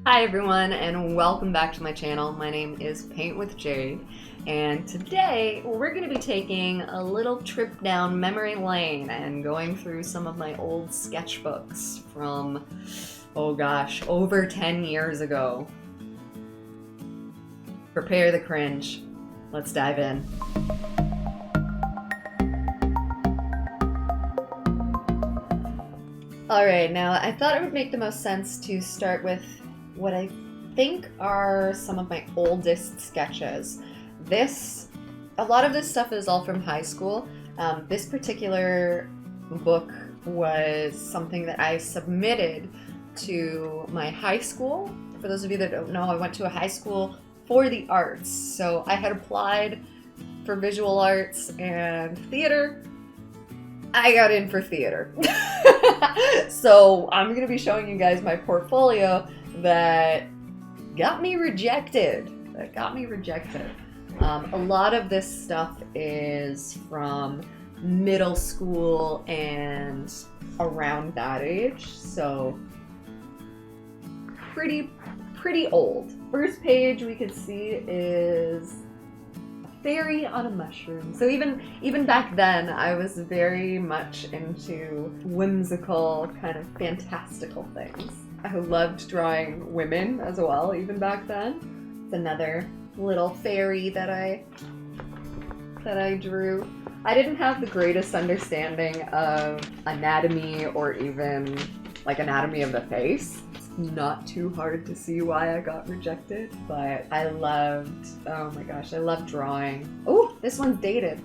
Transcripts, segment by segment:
Hi everyone, and welcome back to my channel. My name is Paint with Jade, and today we're going to be taking a little trip down memory lane and going through some of my old sketchbooks from, oh gosh, over 10 years ago. Prepare the cringe. Let's dive in. Alright, now I thought it would make the most sense to start with what I think are some of my oldest sketches. A lot of this stuff is all from high school. This particular book was something that I submitted to my high school. For those of you that don't know, I went to a high school for the arts. So I had applied for visual arts and theater. I got in for theater. So I'm going to be showing you guys my portfolio that got me rejected. A lot of this stuff is from middle school and around that age, so pretty old. First page we can see is a fairy on a mushroom. So even back then I was very much into whimsical, kind of fantastical things. I loved drawing women as well, even back then. It's another little fairy that I drew. I didn't have the greatest understanding of anatomy or even like anatomy of the face. It's not too hard to see why I got rejected, but I loved, oh my gosh, I love drawing. Oh, this one's dated.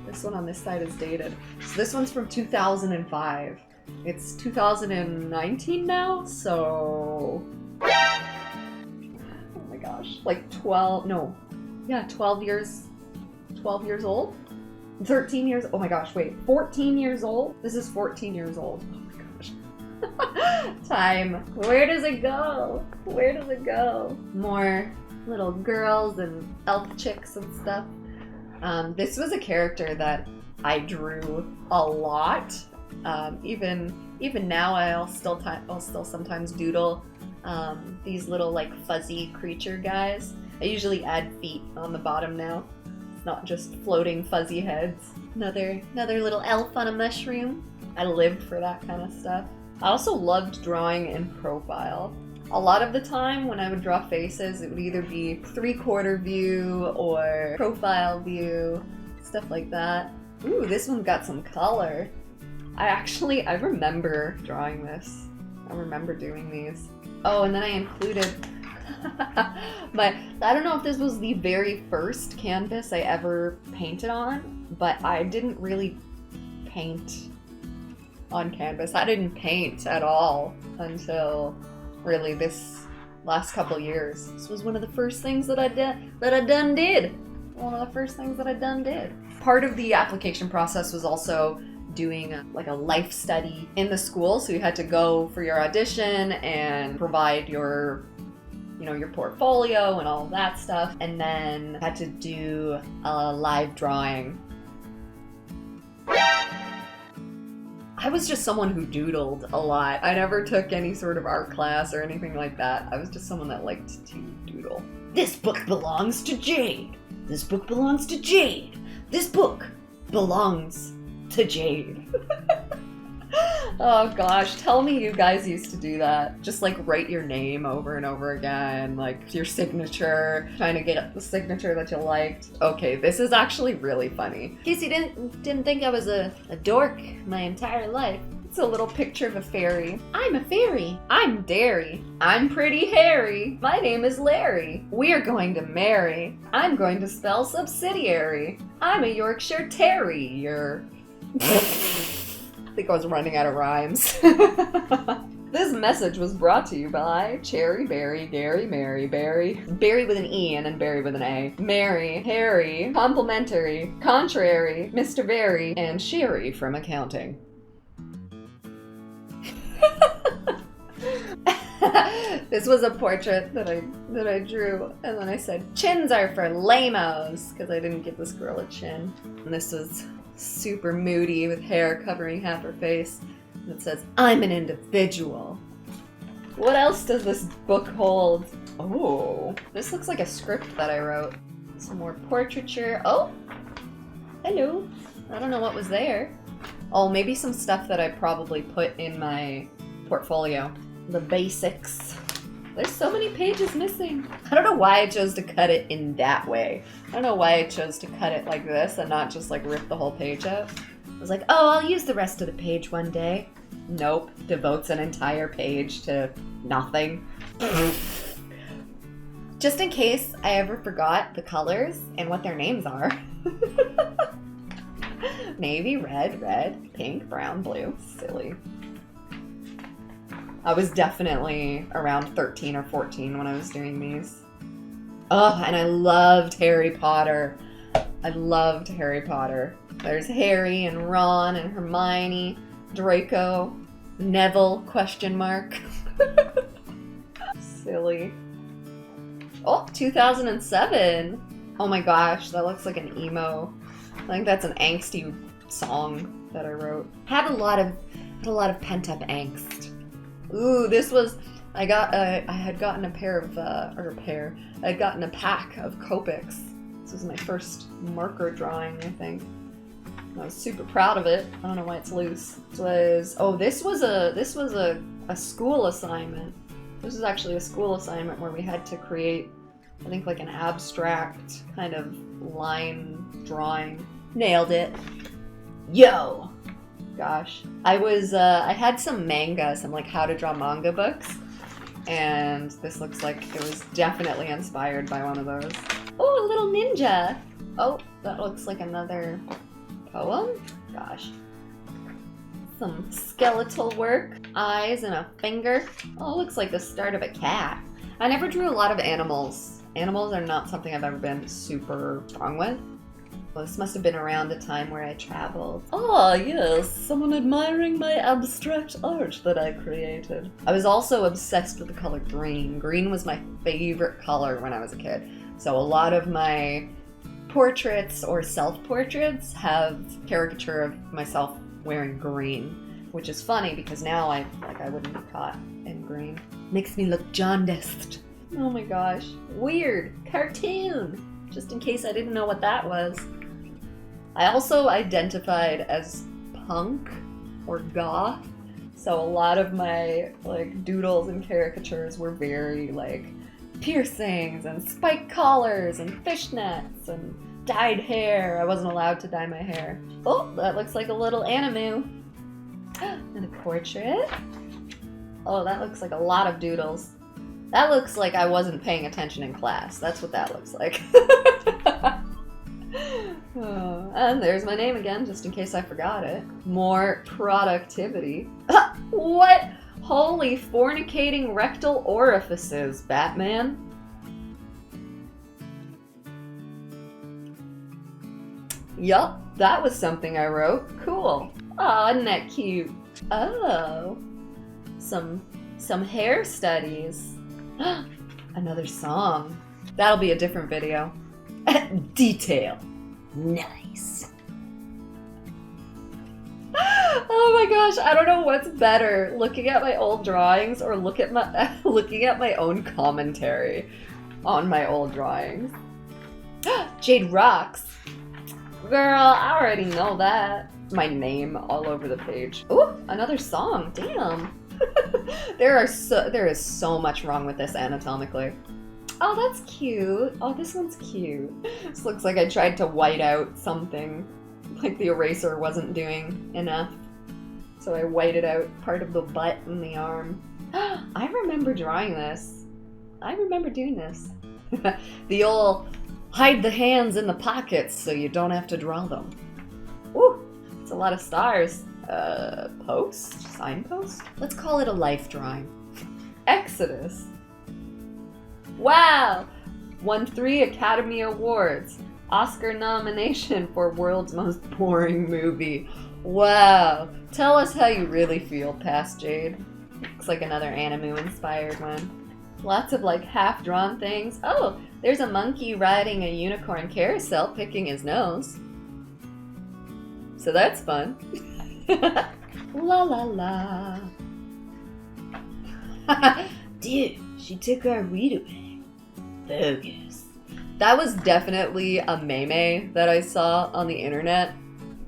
This one on this side is dated. So this one's from 2005. It's 2019 now, so oh my gosh, like 12 years old? 13 years, oh my gosh, wait, 14 years old? This is 14 years old. Oh my gosh. Time. Where does it go? Where does it go? More little girls and elf chicks and stuff. This was a character that I drew a lot. Even now, I'll still sometimes doodle these little like fuzzy creature guys. I usually add feet on the bottom now. It's not just floating fuzzy heads. Another little elf on a mushroom. I lived for that kind of stuff. I also loved drawing in profile. A lot of the time when I would draw faces, it would either be 3/4 view or profile view, stuff like that. Ooh, this one got some color. I remember drawing this. I remember doing these. Oh, and then I included but I don't know if this was the very first canvas I ever painted on, but I didn't really paint on canvas. I didn't paint at all until really this last couple years. This was one of the first things that I done did. One of the first things that I done did. Part of the application process was also doing like a life study in the school, so you had to go for your audition and provide your portfolio and all of that stuff, and then had to do a live drawing. I was just someone who doodled a lot. I never took any sort of art class or anything like that. I was just someone that liked to doodle. This book belongs to Jade. This book belongs to Jade. This book belongs to Jade. Oh gosh, tell me you guys used to do that. Just like write your name over and over again, like your signature, trying to get the signature that you liked. Okay, this is actually really funny. In case you didn't think I was a dork my entire life. It's a little picture of a fairy. I'm a fairy. I'm dairy. I'm pretty hairy. My name is Larry. We are going to marry. I'm going to spell subsidiary. I'm a Yorkshire Terrier. I think I was running out of rhymes. This message was brought to you by Cherry, Berry, Gary, Mary, Berry. Berry with an E and then Berry with an A. Mary, Harry, Complimentary, Contrary, Mr. Very, and Sherry from accounting. This was a portrait that I drew, and then I said, chins are for lamos, because I didn't give this girl a chin. And this was super moody with hair covering half her face. And it says, I'm an individual. What else does this book hold? Oh, this looks like a script that I wrote. Some more portraiture. Oh, hello. I don't know what was there. Oh, maybe some stuff that I probably put in my portfolio. The basics. There's so many pages missing. I don't know why I chose to cut it in that way. I don't know why I chose to cut it like this and not just like rip the whole page out. I was like, oh, I'll use the rest of the page one day. Nope, devotes an entire page to nothing. Just in case I ever forgot the colors and what their names are. Navy, red, pink, brown, blue. Silly. I was definitely around 13 or 14 when I was doing these. Oh, and I loved Harry Potter. I loved Harry Potter. There's Harry and Ron and Hermione, Draco, Neville, question mark. Silly. Oh, 2007. Oh my gosh, that looks like an emo. I think that's an angsty song that I wrote. Had a lot of pent-up angst. Ooh, this was, I had gotten a I had gotten a pack of Copics. This was my first marker drawing, I think. I was super proud of it. I don't know why it's loose. This was a school assignment. This is actually a school assignment where we had to create, I think, like an abstract kind of line drawing. Nailed it. Yo! Gosh. I had some manga, some like how to draw manga books, and this looks like it was definitely inspired by one of those. Oh, a little ninja! Oh, that looks like another poem? Gosh. Some skeletal work, eyes and a finger. Oh, looks like the start of a cat. I never drew a lot of animals. Animals are not something I've ever been super strong with. Well, this must have been around the time where I traveled. Ah, yes, someone admiring my abstract art that I created. I was also obsessed with the color green. Green was my favorite color when I was a kid. So a lot of my portraits or self-portraits have caricature of myself wearing green, which is funny because now I wouldn't be caught in green. Makes me look jaundiced. Oh my gosh. Weird. Cartoon. Just in case I didn't know what that was. I also identified as punk or goth, so a lot of my like doodles and caricatures were very like piercings and spike collars and fishnets and dyed hair. I wasn't allowed to dye my hair. Oh, that looks like a little animu. And a portrait. Oh, that looks like a lot of doodles. That looks like I wasn't paying attention in class. That's what that looks like. Oh, and there's my name again, just in case I forgot it. More productivity. What? Holy fornicating rectal orifices, Batman. Yup, that was something I wrote. Cool. Aw, isn't that cute? Oh. Some hair studies. Another song. That'll be a different video. Detail. Nice. Oh my gosh, I don't know what's better, looking at my old drawings or looking at my own commentary on my old drawings. Jade rocks. Girl, I already know that. My name all over the page. Ooh, another song. Damn. There is so much wrong with this anatomically. Oh, that's cute. Oh, this one's cute. This looks like I tried to white out something. Like the eraser wasn't doing enough. So I whited out part of the butt and the arm. I remember drawing this. I remember doing this. The old hide the hands in the pockets so you don't have to draw them. Ooh, it's a lot of stars. Signpost? Let's call it a life drawing. Exodus. Wow! Won 3 Academy Awards. Oscar nomination for World's Most Boring Movie. Wow. Tell us how you really feel, Past Jade. Looks like another Animu-inspired one. Lots of like half-drawn things. Oh, there's a monkey riding a unicorn carousel picking his nose. So that's fun. La la la. Dude, she took our weed away. Bogus. That was definitely a meme that I saw on the internet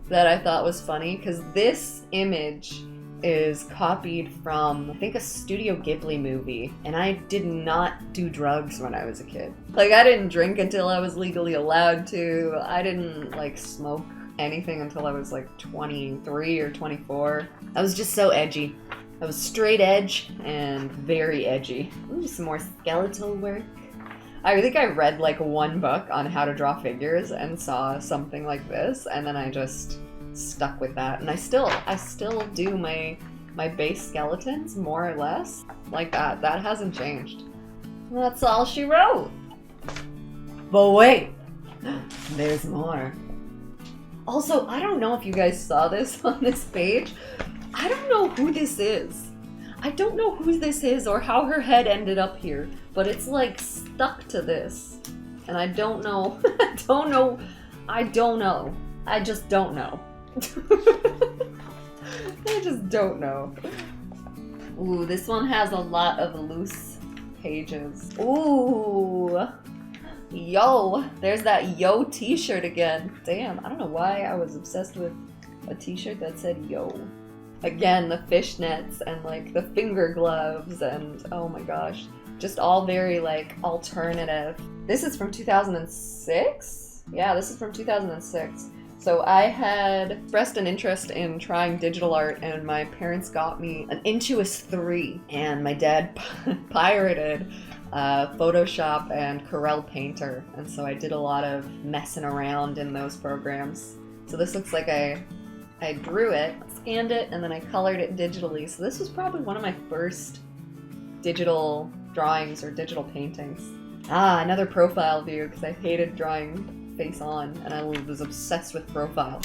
that I thought was funny, because this image is copied from, I think, a Studio Ghibli movie, and I did not do drugs when I was a kid. Like, I didn't drink until I was legally allowed to. I didn't, like, smoke anything until I was, like, 23 or 24. I was just so edgy. I was straight edge and very edgy. Ooh, some more skeletal work. I think I read like one book on how to draw figures and saw something like this, and then I just stuck with that. And I still do my base skeletons more or less like that. That hasn't changed. That's all she wrote. But wait, there's more. Also, I don't know if you guys saw this on this page. I don't know who this is. I don't know who this is or how her head ended up here, but it's like stuck to this. And I don't know. I don't know. I just don't know. I just don't know. Ooh, this one has a lot of loose pages. Ooh. Yo, there's that Yo t-shirt again. Damn, I don't know why I was obsessed with a t-shirt that said Yo. Again, the fishnets and like the finger gloves and oh my gosh, just all very like alternative. This is from 2006? Yeah, this is from 2006. So I had expressed an interest in trying digital art, and my parents got me an Intuos 3, and my dad pirated Photoshop and Corel Painter, and so I did a lot of messing around in those programs. So this looks like I drew it, scanned it, and then I colored it digitally. So this was probably one of my first digital drawings or digital paintings. Ah, another profile view, because I hated drawing face on, and I was obsessed with profile.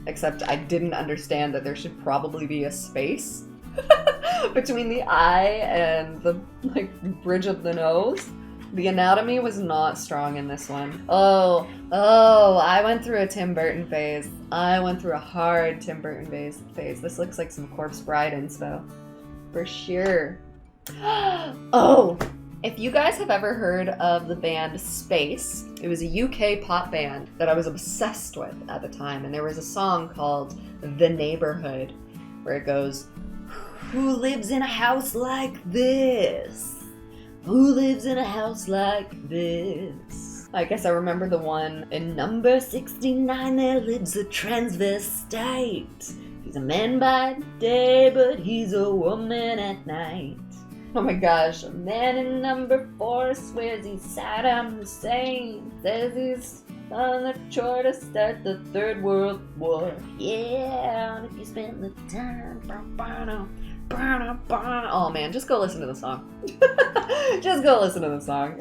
Except I didn't understand that there should probably be a space between the eye and the like bridge of the nose. The anatomy was not strong in this one. Oh, I went through a Tim Burton phase. I went through a hard Tim Burton phase. This looks like some Corpse Bride inspo. For sure. Oh, if you guys have ever heard of the band Space, it was a UK pop band that I was obsessed with at the time, and there was a song called The Neighborhood, where it goes, "Who lives in a house like this? Who lives in a house like this?" I guess I remember the one, "In number 69 there lives a transvestite. He's a man by day, but he's a woman at night." Oh my gosh, a man in number 4 swears he's Saddam Hussein. Says he's on the chore to start the Third World War. Yeah, and if you spend the time... Oh man, just go listen to the song. Just go listen to the song.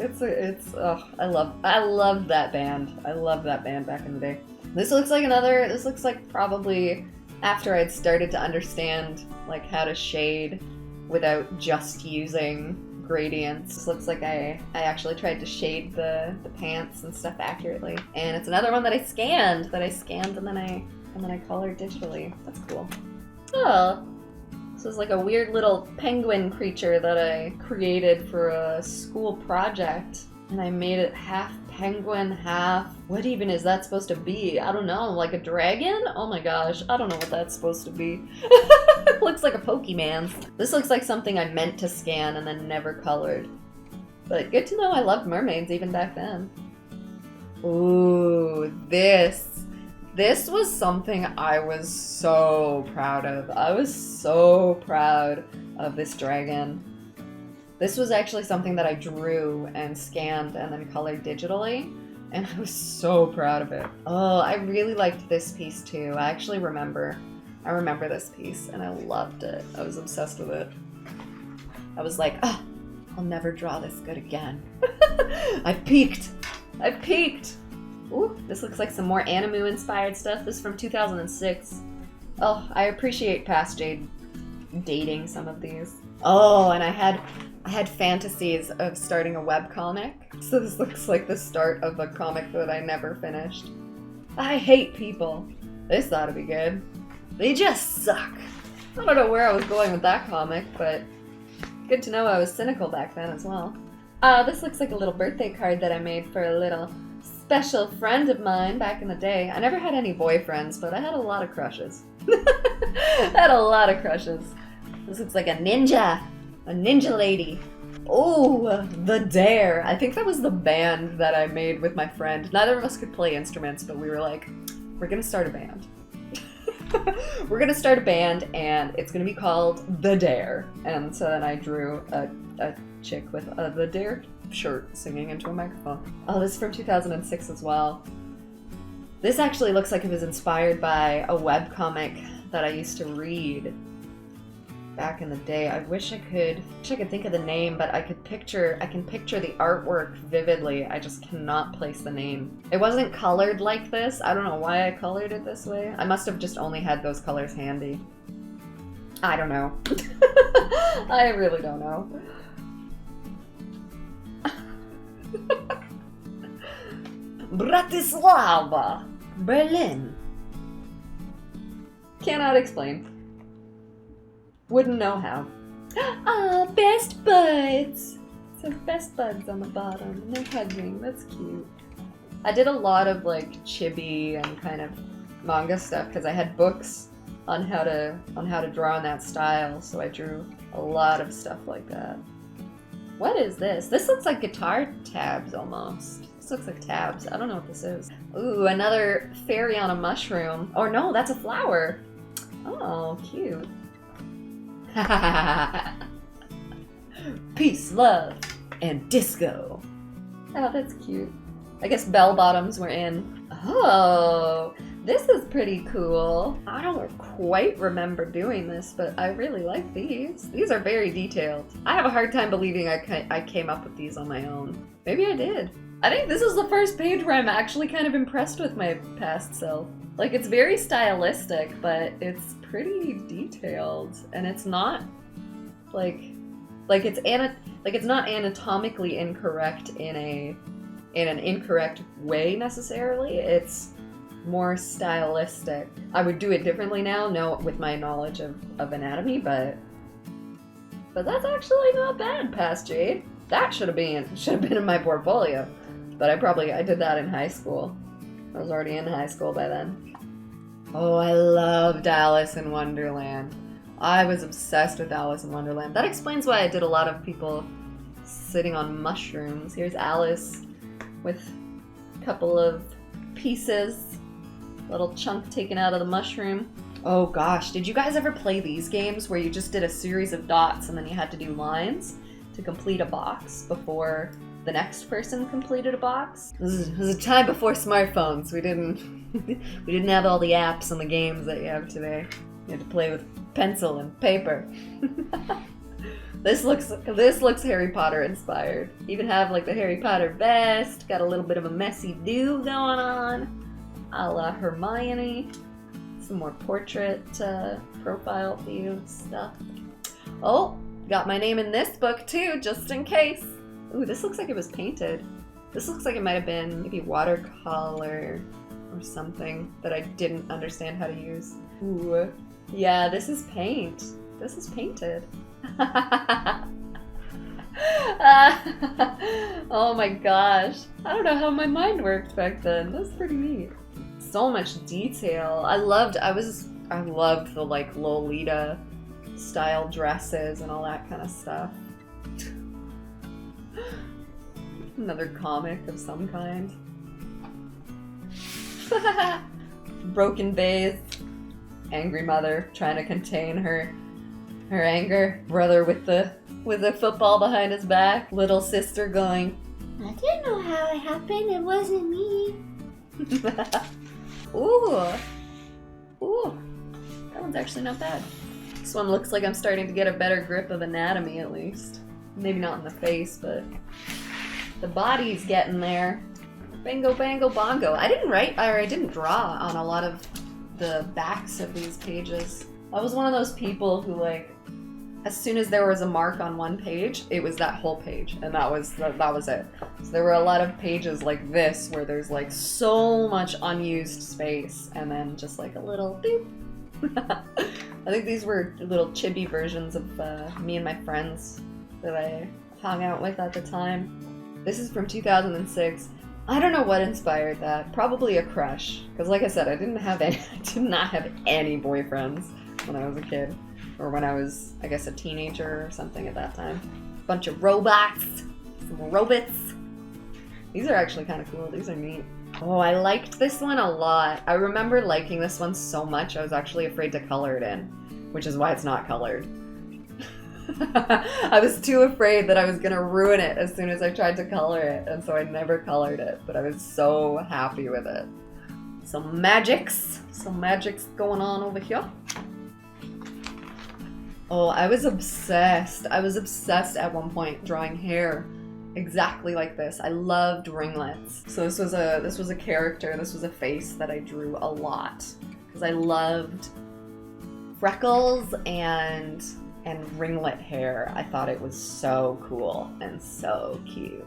I love that band. I loved that band back in the day. This looks like probably after I'd started to understand like how to shade without just using gradients. This looks like I actually tried to shade the pants and stuff accurately. And it's another one that I scanned and then I colored digitally. That's cool. Oh, this is like a weird little penguin creature that I created for a school project, and I made it half penguin, half... What even is that supposed to be? I don't know, like a dragon? Oh my gosh, I don't know what that's supposed to be. It looks like a Pokemon. This looks like something I meant to scan and then never colored. But good to know I loved mermaids even back then. Ooh, this was something I was so proud of. I was so proud of this dragon. This was actually something that I drew and scanned and then colored digitally, and I was so proud of it. Oh, I really liked this piece too. I remember this piece, and I loved it. I was obsessed with it. I was like, oh, I'll never draw this good again. I peaked. Ooh, this looks like some more Animu-inspired stuff. This is from 2006. Oh, I appreciate past Jade dating some of these. Oh, and I had fantasies of starting a webcomic. So this looks like the start of a comic that I never finished. I hate people. This ought to be good. They just suck. I don't know where I was going with that comic, but Good to know I was cynical back then as well. This looks like a little birthday card that I made for a little special friend of mine back in the day. I never had any boyfriends, but I had a lot of crushes. I had a lot of crushes. This looks like a ninja lady. Oh, The Dare. I think that was the band that I made with my friend. Neither of us could play instruments, but we were like, we're gonna start a band. We're gonna start a band, and it's gonna be called The Dare. And so then I drew a chick with a The Dare shirt singing into a microphone. Oh, this is from 2006 as well. This actually looks like it was inspired by a webcomic that I used to read back in the day. I wish I could think of the name, but I can picture the artwork vividly. I just cannot place the name. It wasn't colored like this. I don't know why I colored it this way. I must have just only had those colors handy. I don't know. I really don't know. Bratislava, Berlin. Cannot explain. Wouldn't know how. Ah, best buds. It says best buds on the bottom, and they're hugging. That's cute. I did a lot of like chibi and kind of manga stuff because I had books on how to draw in that style, so I drew a lot of stuff like that. What is this? This looks like guitar tabs almost. This looks like tabs. I don't know what this is. Ooh, another fairy on a mushroom. Or no, that's a flower. Oh, cute. Peace, love, and disco. Oh, that's cute. I guess bell bottoms were in. Oh, this is pretty cool. I don't quite remember doing this, but I really like these. These are very detailed. I have a hard time believing I came up with these on my own. Maybe I did. I think this is the first page where I'm actually kind of impressed with my past self. Like, it's very stylistic, but it's pretty detailed, and it's not it's not anatomically incorrect in an incorrect way necessarily. It's more stylistic. I would do it differently now, with my knowledge of anatomy, but that's actually not bad, past Jade. That should have been in my portfolio, but I did that in high school. I was already in high school by then. Oh, I loved Alice in Wonderland. I was obsessed with Alice in Wonderland. That explains why I did a lot of people sitting on mushrooms. Here's Alice with a couple of pieces, little chunk taken out of the mushroom. Oh gosh, did you guys ever play these games where you just did a series of dots and then you had to do lines to complete a box before the next person completed a box? This was a time before smartphones. We didn't have all the apps and the games that you have today. You had to play with pencil and paper. This looks Harry Potter inspired. Even have like the Harry Potter vest. Got a little bit of a messy do going on, a la Hermione. Some more portrait profile view stuff. Oh, got my name in this book too, just in case. Ooh, this looks like it was painted. This looks like it might have been maybe watercolor or something that I didn't understand how to use. Ooh, yeah, this is paint. This is painted. Oh my gosh. I don't know how my mind worked back then. That's pretty neat. So much detail. I loved the like Lolita style dresses and all that kind of stuff. Another comic of some kind. Broken vase. Angry mother trying to contain her anger. Brother with the football behind his back. Little sister going, I didn't know how it happened. It wasn't me. Ooh. Ooh. That one's actually not bad. This one looks like I'm starting to get a better grip of anatomy at least. Maybe not in the face, but the body's getting there. Bingo, bango, bongo. I didn't draw on a lot of the backs of these pages. I was one of those people who, like, as soon as there was a mark on one page, it was that whole page, and that was it. So there were a lot of pages like this where there's like so much unused space, and then just like a little doop. I think these were little chibi versions of me and my friends that I hung out with at the time. This is from 2006. I don't know what inspired that. Probably a crush. Because like I said, I did not have any boyfriends when I was a kid. Or when I was, I guess, a teenager or something at that time. Bunch of robots. Some robots. These are actually kind of cool. These are neat. Oh, I liked this one a lot. I remember liking this one so much, I was actually afraid to color it in. Which is why it's not colored. I was too afraid that I was gonna ruin it as soon as I tried to color it, and so I never colored it, but I was so happy with it. Some magics going on over here. Oh, I was obsessed at one point drawing hair exactly like this. I loved ringlets. So this was a character, this was a face that I drew a lot because I loved freckles and ringlet hair. I thought it was so cool and so cute.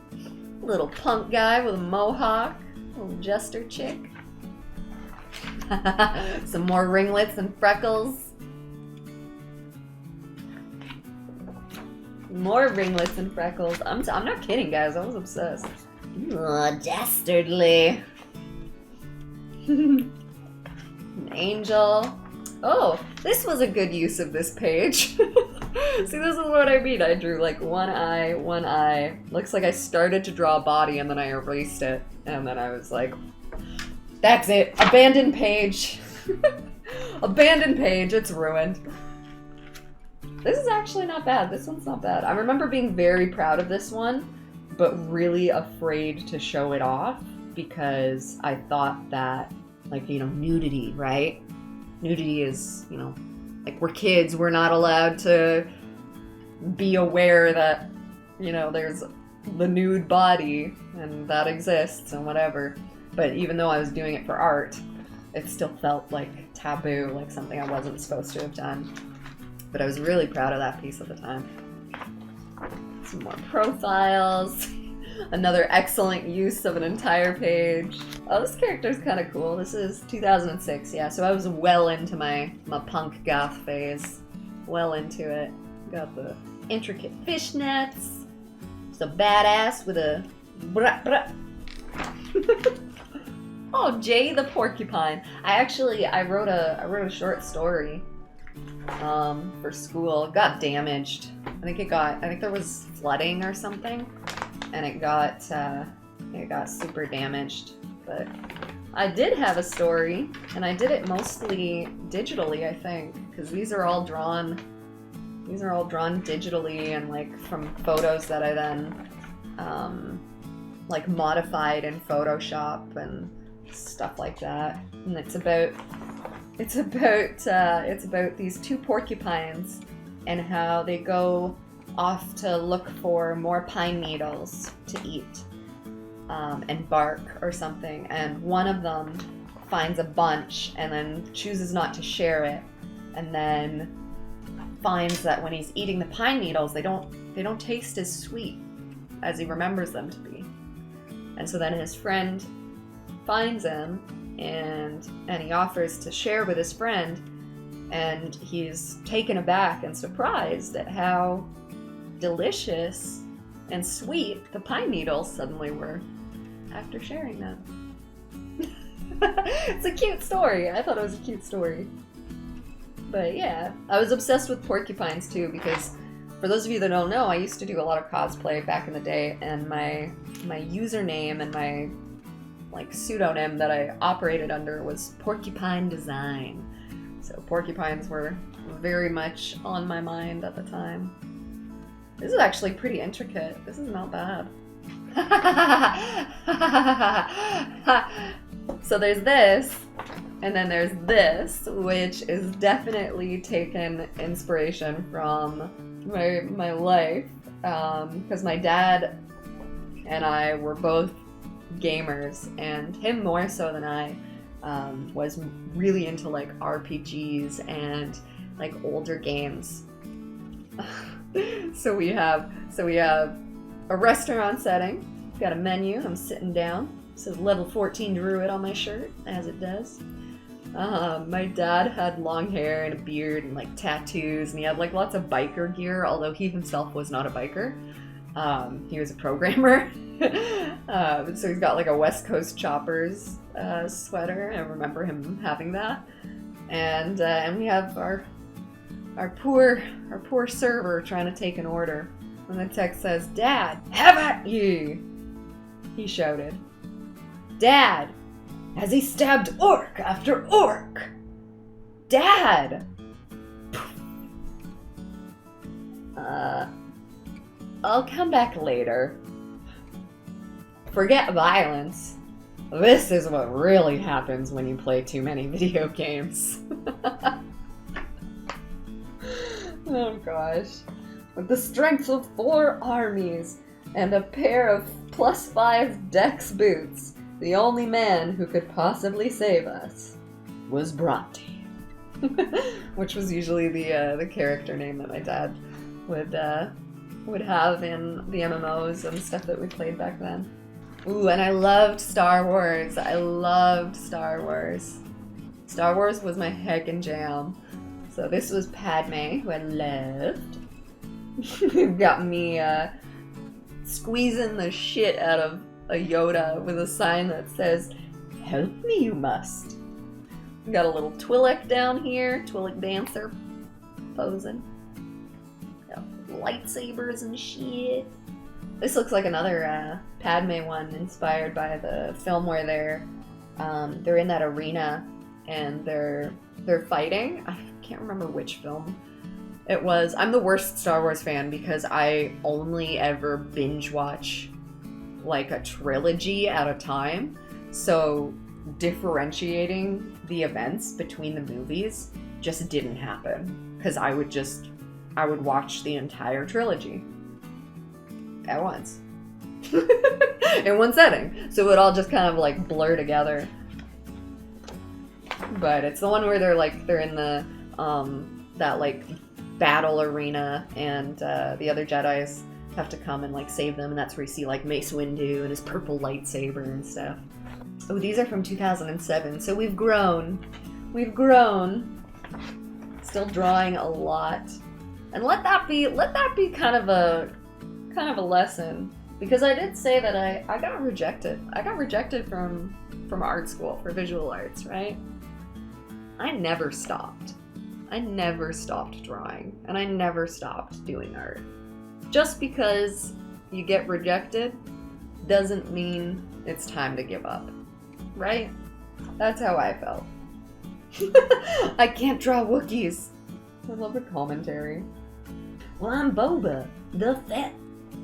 Little punk guy with a mohawk, little jester chick. Some more ringlets and freckles. More ringlets and freckles. I'm not kidding, guys. I was obsessed. Oh, dastardly. An angel. Oh, this was a good use of this page. See, this is what I mean. I drew like one eye. Looks like I started to draw a body and then I erased it. And then I was like, that's it. Abandoned page. Abandoned page. It's ruined. This is actually not bad. This one's not bad. I remember being very proud of this one, but really afraid to show it off because I thought that, like, you know, nudity, right? Nudity is, you know, like we're kids, we're not allowed to be aware that, you know, there's the nude body and that exists and whatever. But even though I was doing it for art, it still felt like taboo, like something I wasn't supposed to have done. But I was really proud of that piece at the time. Some more profiles. Another excellent use of an entire page. Oh, this character's kind of cool. This is 2006, yeah, so I was well into my punk goth phase. Well into it. Got the intricate fishnets. Just a badass with a brah brah. Oh, Jay the porcupine. I wrote a short story for school. It got damaged. I think there was flooding or something, and it got super damaged. But I did have a story, and I did it mostly digitally, I think, because these are all drawn digitally and like from photos that I then like modified in Photoshop and stuff like that. And it's about these two porcupines and how they go off to look for more pine needles to eat and bark or something, and one of them finds a bunch and then chooses not to share it, and then finds that when he's eating the pine needles, they don't taste as sweet as he remembers them to be. And so then his friend finds him and he offers to share with his friend, and he's taken aback and surprised at how delicious and sweet the pine needles suddenly were after sharing them. It's a cute story. I thought it was a cute story. But yeah, I was obsessed with porcupines too, because for those of you that don't know, I used to do a lot of cosplay back in the day, and my username and my like pseudonym that I operated under was Porcupine Design. So porcupines were very much on my mind at the time. This is actually pretty intricate. This is not bad. So there's this, and then there's this, which is definitely taken inspiration from my life, because my dad and I were both gamers, and him more so than I was really into like RPGs and like older games. So we have a restaurant setting. Got a menu. I'm sitting down. It says level 14 druid on my shirt, as it does. My dad had long hair and a beard and like tattoos, and he had like lots of biker gear, although he himself was not a biker. He was a programmer. So he's got like a West Coast Choppers sweater. I remember him having that. And we have our poor server trying to take an order. And the text says, "Dad, have at you!" He shouted. "Dad, as he stabbed orc after orc! Dad!" I'll come back later. Forget violence. This is what really happens when you play too many video games. Oh gosh. With the strength of 4 armies and a pair of +5 dex boots, the only man who could possibly save us was Bronte. Which was usually the character name that my dad would have in the MMOs and stuff that we played back then. Ooh, and I loved Star Wars. I loved Star Wars. Star Wars was my heckin' jam. So this was Padme, who I loved. Got me squeezing the shit out of a Yoda with a sign that says, "Help me, you must." Got a little Twi'lek down here, Twi'lek dancer posing. Got lightsabers and shit. This looks like another Padme one, inspired by the film where they're in that arena and they're fighting. I can't remember which film it was. I'm the worst Star Wars fan because I only ever binge watch like a trilogy at a time. So differentiating the events between the movies just didn't happen because I would watch the entire trilogy at once in one setting, so it would all just kind of like blur together. But it's the one where they're in the that like battle arena, and the other Jedis have to come and like save them, and that's where you see like Mace Windu and his purple lightsaber and stuff. Oh, these are from 2007, so we've grown. Still drawing a lot, and let that be kind of a lesson, because I did say that I got rejected. I got rejected from art school for visual arts, right? I never stopped. I never stopped drawing, and I never stopped doing art. Just because you get rejected doesn't mean it's time to give up, right? That's how I felt. I can't draw Wookiees. I love the commentary. Well, I'm Boba, the Fett.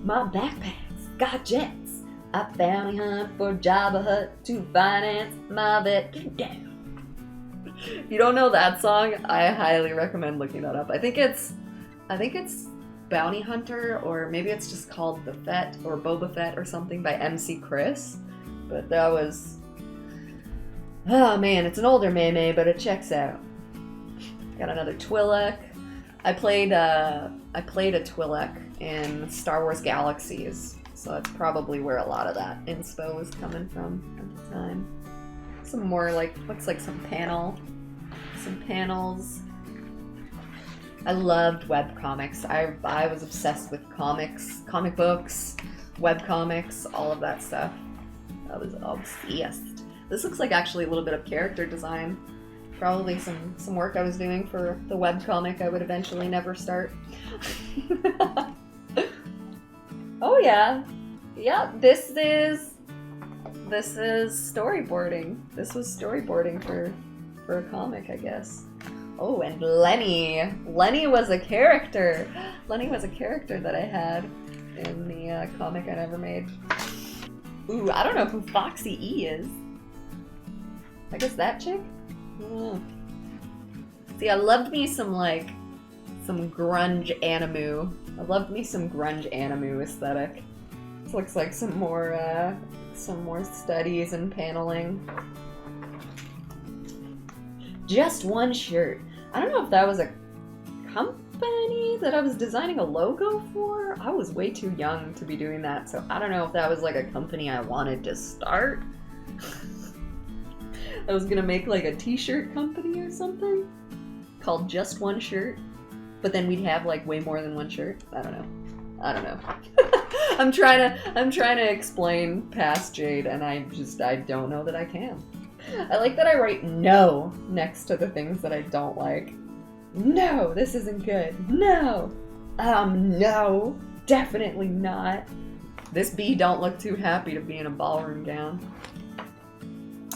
My backpack's got jets. I bounty hunt for Jabba Hutt to finance my vet. Get down. If you don't know that song, I highly recommend looking that up. I think it's Bounty Hunter, or maybe it's just called The Fett or Boba Fett or something by MC Chris. But that was, oh man, it's an older meme, but it checks out. Got another Twi'lek. I played a Twi'lek in Star Wars Galaxies, so that's probably where a lot of that inspo was coming from at the time. Some more looks like some panels. I loved webcomics. I was obsessed with comics, comic books, webcomics, all of that stuff. I was obsessed. This looks like actually a little bit of character design. Probably some work I was doing for the webcomic I would eventually never start. Oh yeah. Yeah, this is storyboarding. This was storyboarding for a comic, I guess. Oh, and Lenny. Lenny was a character. Lenny was a character that I had in the comic I never made. Ooh, I don't know who Foxy E is. I guess that chick? See, I loved me some grunge animu. I loved me some grunge animu aesthetic. This looks like some more studies and paneling. Just one shirt. I don't know if that was a company that I was designing a logo for. I was way too young to be doing that, so I don't know if that was like a company I wanted to start. I was gonna make like a t-shirt company or something called Just One Shirt, but then we'd have like way more than one shirt. I don't know. I'm trying to explain past Jade, and I don't know that I can. I like that I write no next to the things that I don't like. No, this isn't good. No. No, definitely not. This bee don't look too happy to be in a ballroom gown.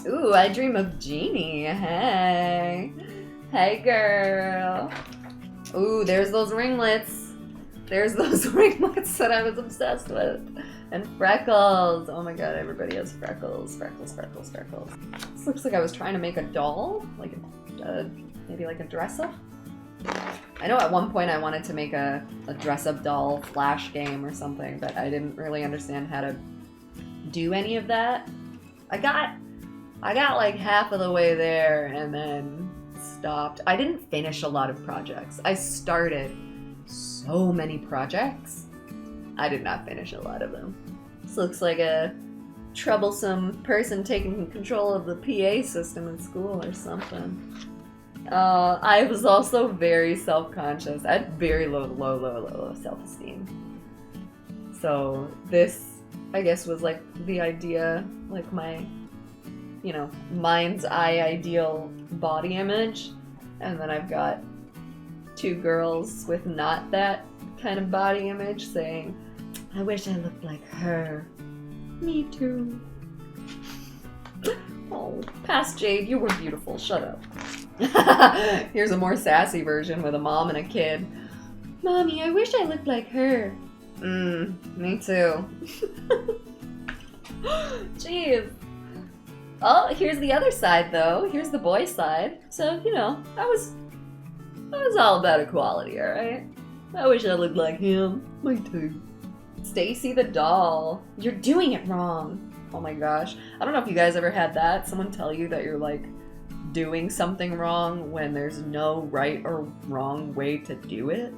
Ooh, I dream of Jeannie. Hey. Hey, girl. Ooh, there's those ringlets. There's those ringlets that I was obsessed with. And freckles. Oh my god, everybody has freckles. Freckles, freckles, freckles. This looks like I was trying to make a doll. Like maybe like a dress-up. I know at one point I wanted to make a dress-up doll flash game or something, but I didn't really understand how to do any of that. I got like half of the way there and then stopped. I didn't finish a lot of projects. I started so many projects. I did not finish a lot of them. This looks like a troublesome person taking control of the PA system in school or something. I was also very self-conscious. I had very low self-esteem. So this, I guess, was like the idea, like my, you know, mind's eye ideal body image. And then I've got two girls with not that kind of body image saying, I wish I looked like her. Me too. Oh, past Jade, you were beautiful. Shut up. Here's a more sassy version with a mom and a kid. Mommy, I wish I looked like her. Me too. Jeez. Oh, here's the other side though. Here's the boy side. So, you know, I was all about equality, alright? I wish I looked like him. Me too. Stacy the doll. You're doing it wrong. Oh my gosh. I don't know if you guys ever had that. Someone tell you that you're like doing something wrong when there's no right or wrong way to do it.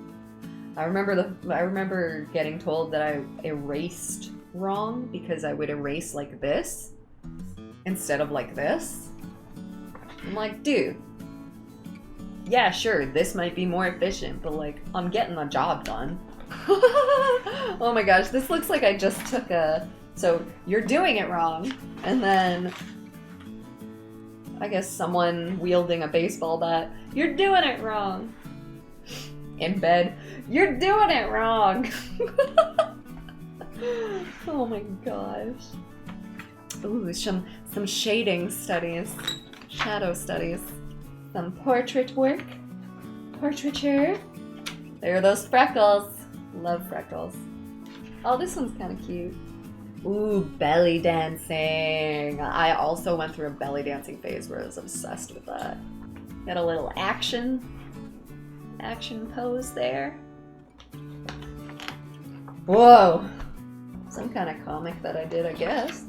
I remember getting told that I erased wrong because I would erase like this instead of like this. I'm like, dude, yeah, sure, this might be more efficient, but like, I'm getting the job done. Oh my gosh, this looks like I just took so you're doing it wrong, and then I guess someone wielding a baseball bat, you're doing it wrong. In bed, you're doing it wrong. Oh my gosh. Ooh, some shading studies, shadow studies, some portrait work, portraiture. There are those freckles. Love freckles. Oh, this one's kind of cute. Ooh, belly dancing. I also went through a belly dancing phase where I was obsessed with that. Got a little action pose there. Whoa. Some kind of comic that I did, I guess.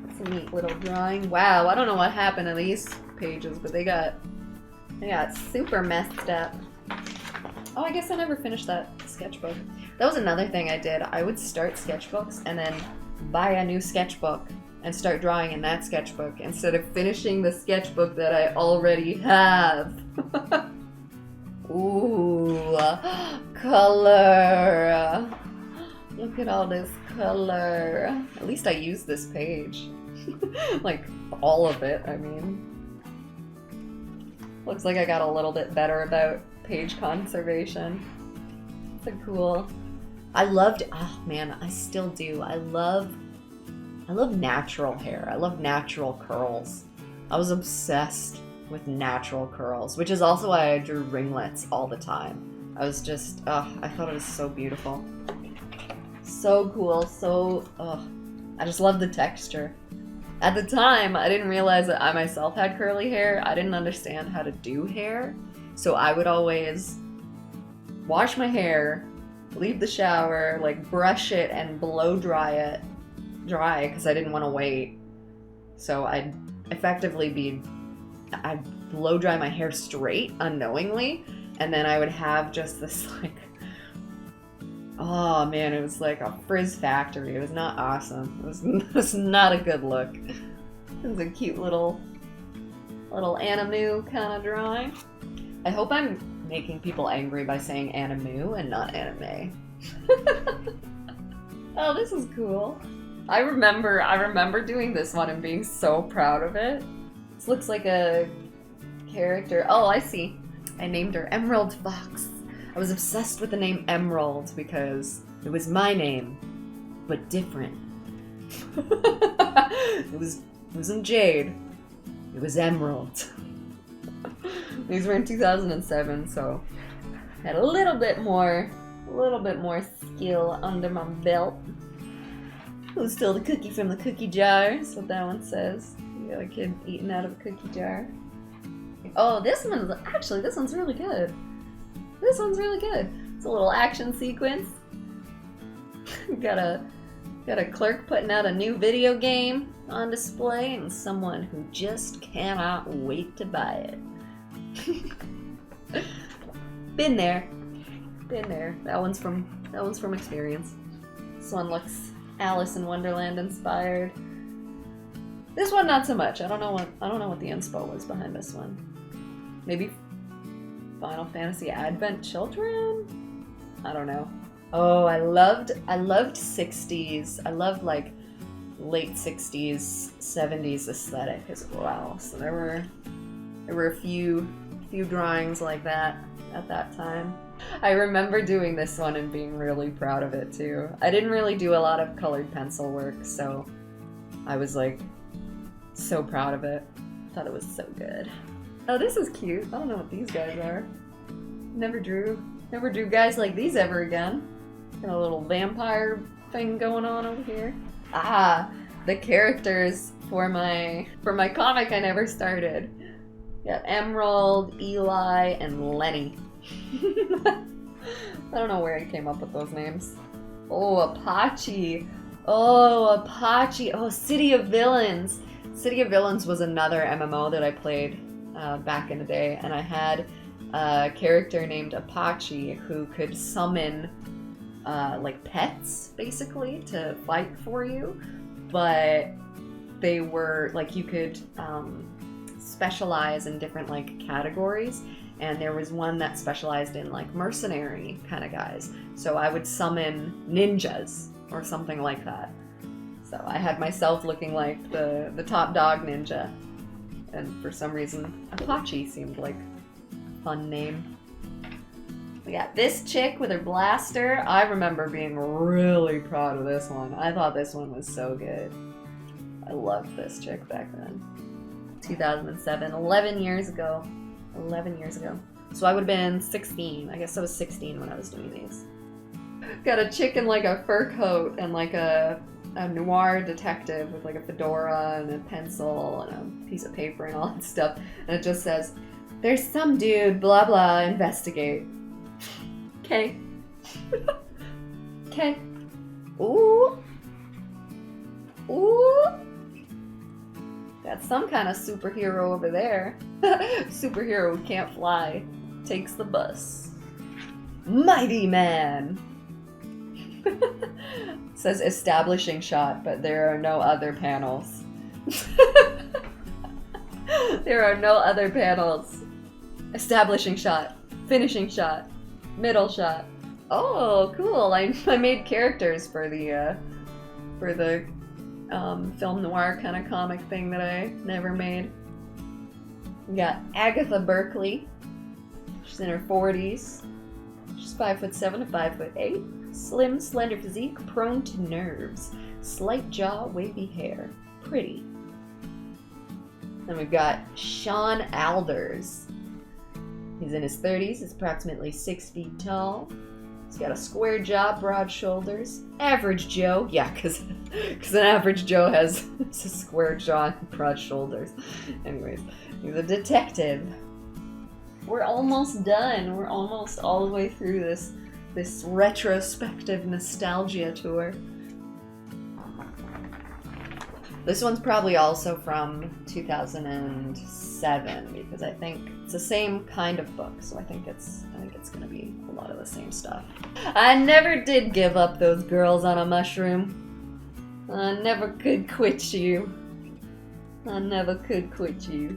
It's a neat little drawing. Wow, I don't know what happened to these pages, but they got super messed up. Oh, I guess I never finished that sketchbook. That was another thing I did. I would start sketchbooks and then buy a new sketchbook and start drawing in that sketchbook instead of finishing the sketchbook that I already have. Ooh, color. Look at all this color. At least I used this page. Like, all of it, I mean. Looks like I got a little bit better about page conservation. So cool. I loved, oh man, I still do. I love natural hair. I love natural curls. I was obsessed with natural curls, which is also why I drew ringlets all the time. I was just, I thought it was so beautiful. So cool, I just love the texture. At the time, I didn't realize that I myself had curly hair. I didn't understand how to do hair. So I would always wash my hair, leave the shower, like brush it and blow dry because I didn't want to wait. So I'd blow dry my hair straight unknowingly, and then I would have just this like Oh man, it was like a frizz factory. It was not awesome. It was not a good look. It was a cute little animu kind of drawing. I hope I'm making people angry by saying animu and not anime. Oh, this is cool. I remember doing this one and being so proud of it. This looks like a character. Oh, I see. I named her Emerald Fox. I was obsessed with the name Emerald because it was my name, but different. It wasn't Jade. It was Emerald. These were in 2007, so I had a little bit more skill under my belt. Who stole the cookie from the cookie jar? That's what that one says. You got a kid eating out of a cookie jar. Oh, this one's really good. This one's really good. It's a little action sequence. got a clerk putting out a new video game on display and someone who just cannot wait to buy it. Been there. That one's from experience. This one looks Alice in Wonderland inspired. This one not so much. I don't know what the inspo was behind this one. Maybe Final Fantasy Advent Children? I don't know. Oh, I loved 60s. I loved like late 60s, 70s aesthetic as well. So there were a few drawings like that at that time. I remember doing this one and being really proud of it too. I didn't really do a lot of colored pencil work, so I was like so proud of it. Thought it was so good. Oh, this is cute. I don't know what these guys are. Never drew guys like these ever again. Got a little vampire thing going on over here. Ah, the characters for my comic I never started. Got Emerald, Eli, and Lenny. I don't know where I came up with those names. Oh, Apache. Oh, City of Villains. City of Villains was another MMO that I played back in the day, and I had a character named Apache who could summon like pets, basically, to fight for you, but they were like, you could specialize in different like categories, and there was one that specialized in like mercenary kind of guys, so I would summon ninjas or something like that. So I had myself looking like the top dog ninja, and for some reason Apache seemed like a fun name. We got this chick with her blaster. I remember being really proud of this one. I thought this one was so good. I loved this chick back then. 2007, 11 years ago. 11 years ago. So I would have been 16. I guess I was 16 when I was doing these. Got a chick in like a fur coat and like a noir detective with like a fedora and a pencil and a piece of paper and all that stuff. And it just says, "There's some dude, blah blah, investigate." Okay. Okay. Ooh. Ooh. That's some kind of superhero over there. Superhero who can't fly. Takes the bus. Mighty Man. It says establishing shot, but there are no other panels. There are no other panels. Establishing shot. Finishing shot. Middle shot. Oh, cool! I made characters for the film noir kind of comic thing that I never made. We got Agatha Berkeley. She's in her 40s. She's 5'7" to 5'8". Slim, slender physique, prone to nerves. Slight jaw, wavy hair. Pretty. Then we've got Sean Alders. He's in his 30s, he's approximately 6 feet tall. He's got a square jaw, broad shoulders. Average Joe, yeah, because an average Joe has a square jaw and broad shoulders. Anyways, he's a detective. We're almost done. We're almost all the way through this retrospective nostalgia tour. This one's probably also from 2007 because I think it's the same kind of book, so I think it's gonna be a lot of the same stuff. I never did give up those girls on a mushroom. I never could quit you. I never could quit you.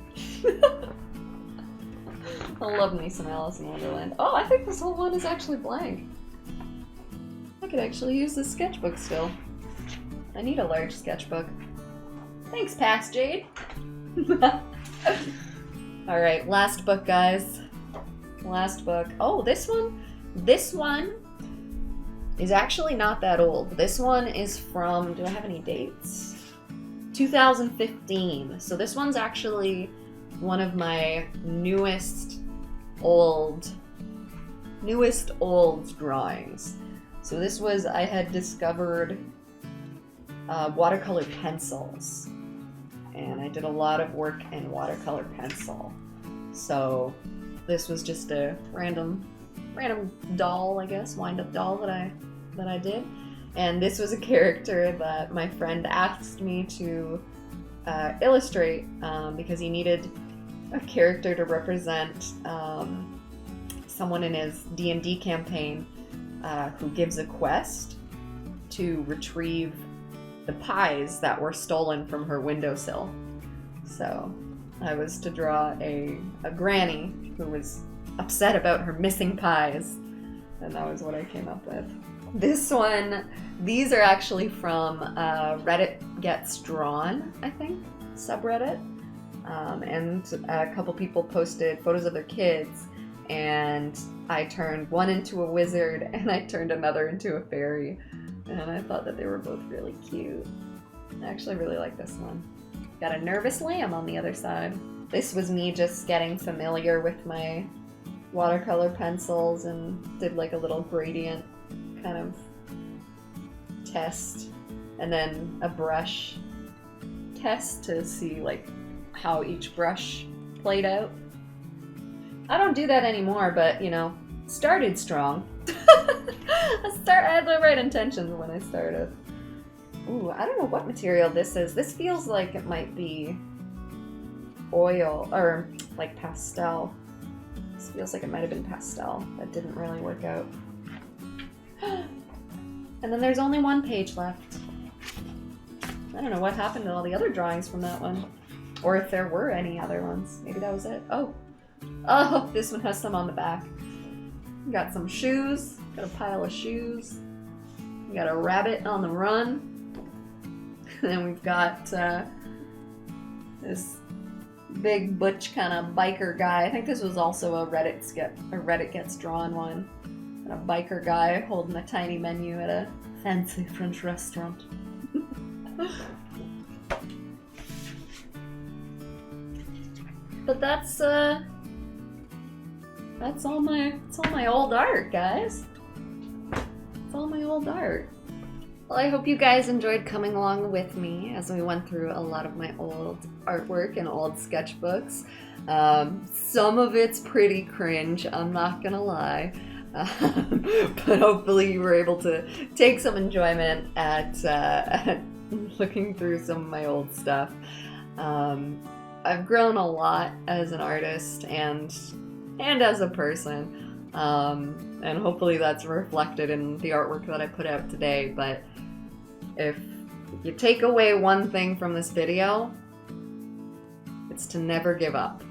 I love me some Alice in Wonderland. Oh, I think this whole one is actually blank. I could actually use this sketchbook still. I need a large sketchbook. Thanks, Past Jade. Alright, last book, guys. Last book. Oh, this one is actually not that old. This one is from, do I have any dates? 2015. So this one's actually one of my newest old drawings. So this was, I had discovered watercolor pencils, and I did a lot of work in watercolor pencil. So this was just a random doll, I guess, wind-up doll that I did. And this was a character that my friend asked me to illustrate because he needed a character to represent someone in his D&D campaign who gives a quest to retrieve the pies that were stolen from her windowsill. So I was to draw a granny who was upset about her missing pies, and that was what I came up with. This one, these are actually from Reddit Gets Drawn, I think, subreddit. And a couple people posted photos of their kids, and I turned one into a wizard and I turned another into a fairy. And I thought that they were both really cute. I actually really like this one. Got a nervous lamb on the other side. This was me just getting familiar with my watercolor pencils and did like a little gradient kind of test, and then a brush test to see like how each brush played out. I don't do that anymore, but you know, started strong. I had the right intentions when I started. Ooh, I don't know what material this is. This feels like it might be oil or like pastel. This feels like it might have been pastel. That didn't really work out. And then there's only one page left. I don't know what happened to all the other drawings from that one. Or if there were any other ones. Maybe that was it. Oh, this one has some on the back. Got some shoes. Got a pile of shoes. We got a rabbit on the run. And then we've got this big butch kind of biker guy. I think this was also a Reddit Gets Drawn one. And a biker guy holding a tiny menu at a fancy French restaurant. But that's all my old art, guys. It's all my old art. Well, I hope you guys enjoyed coming along with me as we went through a lot of my old artwork and old sketchbooks. Some of it's pretty cringe, I'm not gonna lie. But hopefully you were able to take some enjoyment at looking through some of my old stuff. I've grown a lot as an artist and as a person, and hopefully that's reflected in the artwork that I put out today. But if you take away one thing from this video, it's to never give up.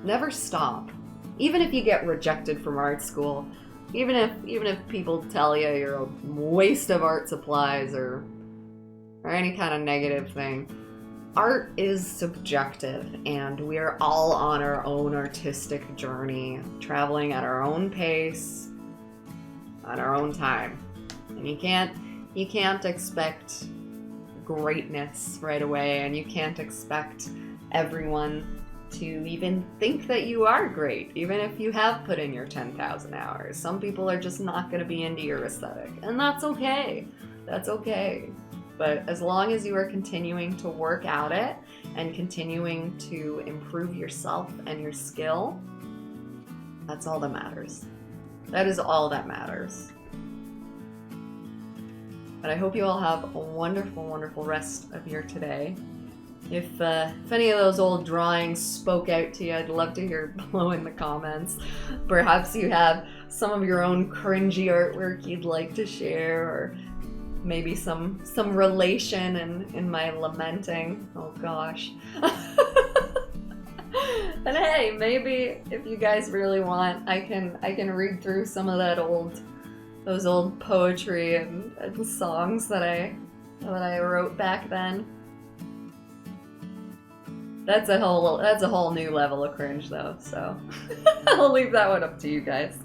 Never stop. Even if you get rejected from art school, even if people tell you you're a waste of art supplies or any kind of negative thing, art is subjective, and we are all on our own artistic journey, traveling at our own pace, on our own time. And you can't expect greatness right away, and you can't expect everyone to even think that you are great, even if you have put in your 10,000 hours. Some people are just not going to be into your aesthetic, and that's okay. That's okay. But as long as you are continuing to work at it and continuing to improve yourself and your skill, that's all that matters. That is all that matters. But I hope you all have a wonderful, wonderful rest of your today. If any of those old drawings spoke out to you, I'd love to hear below in the comments. Perhaps you have some of your own cringy artwork you'd like to share, or maybe some relation in my lamenting. Oh gosh. And hey, maybe if you guys really want, I can read through some of those old poetry and songs that I wrote back then. That's a whole new level of cringe though, so I'll leave that one up to you guys.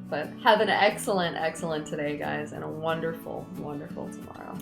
But have an excellent, excellent today, guys, and a wonderful, wonderful tomorrow.